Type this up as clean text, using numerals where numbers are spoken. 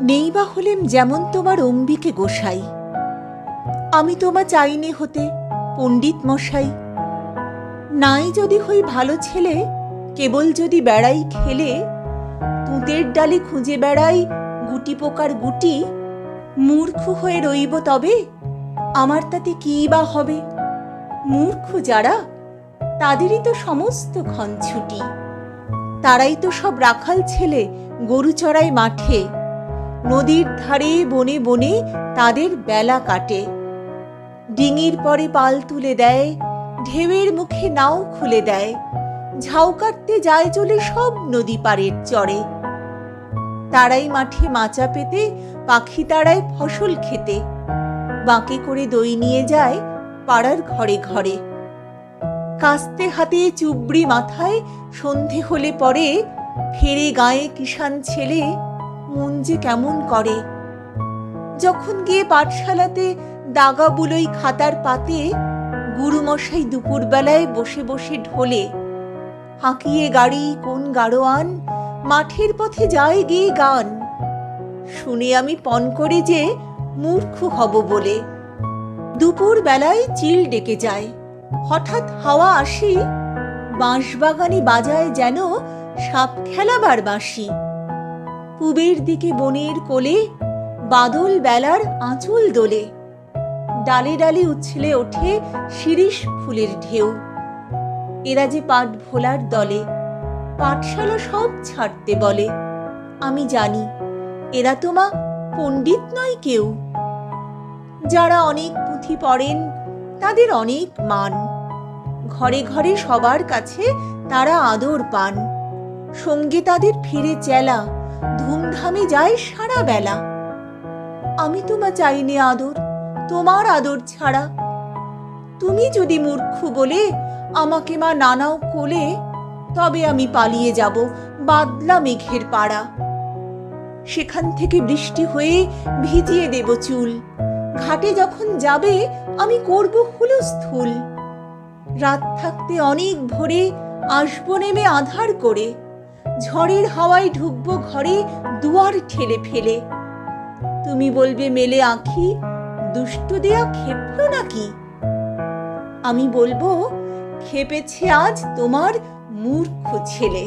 নেই বা হলেম যেমন তোমার অম্বিকে গোসাই, আমি তোমা চাইনে হতে পণ্ডিত মশাই। নাই যদি হই ভালো ছেলে, কেবল যদি বেড়াই খেলে, তুঁতের ডালে খুঁজে বেড়াই গুটি পোকার গুটি, মূর্খ হয়ে রইব তবে, আমার তাতে কী বা হবে? মূর্খ যারা, তাদেরই তো সমস্ত ক্ষণ ছুটি। তারাই তো সব রাখাল ছেলে গরু চড়ায় মাঠে, নদীর ধারে বনে বনে তাদের বেলা কাটে। ডিঙির পরে পাল তুলে দেয়, ঢেউয়ের মুখে নাও খুলে দেয়, ঝাউ কাটতে যায় চলে সব নদী পাড়ের চরে। তারাই মাঠে মাচা পেতে পাখি তাড়ায় ফসল খেতে, বাঁকে করে দই নিয়ে যায় পাড়ার ঘরে ঘরে। কাস্তে হাতে চুবড়ি মাথায় সন্ধে হলে পরে ফেরে গায়ে কিষান ছেলে, মন যে কেমন করে। যখন গিয়ে পাঠশালাতে দাগা বুলোই খাতার পাতে, গুরুমশাই দুপুরবেলায় বসে বসে ঢোলে, হাঁকিয়ে গাড়ি কোন গাড়োয়ান মাঠের পথে যায় গিয়ে গান। শুনে আমি পণ করে যে মূর্খ হব বলে। দুপুর বেলায় চিল ডেকে যায়, হঠাৎ হাওয়া আসি, বাঁশবাগানে বাজায় যেন সাপ খেলাবার বাঁশি। পূবের দিকে বনের কোলে বাদল বেলার আঁচল দোলে, ডালে ডালে উছলে ওঠে শিরীষ ফুলের ঢেউ। এরা যে পাঠ ভোলার দলে, পাঠশালা সব ছাড়তে বলে। আমি জানি এরা তোমা পণ্ডিত নয় কেউ। যারা অনেক পুঁথি পড়েন তাদের অনেক মান, ঘরে ঘরে সবার কাছে তারা আদর পান। সঙ্গে তাদের ফিরে চেলা, ধুমধামে যায় সারা বেলা। আমি তোমা চাইনে আদর, তোমার আদর ছাড়া। তুমি যদি মূর্খ বলে আমাকে মা নানাও কোলে, তবে আমি পালিয়ে যাব বাদলা মেঘের পাড়া। সেখান থেকে বৃষ্টি হয়ে ভিজিয়ে দেব চুল, ঘাটে যখন যাবে আমি করব হুলস্থুল। রাত থাকতে অনেক ভোরে আসবো নেমে আধার করে, ঝড়ের হাওয়ায় ঢুকবো ঘরে দুয়ার ঠেলে ফেলে। তুমি বলবে মেলে আঁখি, দুষ্ট দেয়া খেপলো নাকি? আমি বলবো খেপেছে আজ তোমার মূর্খ ছেলে।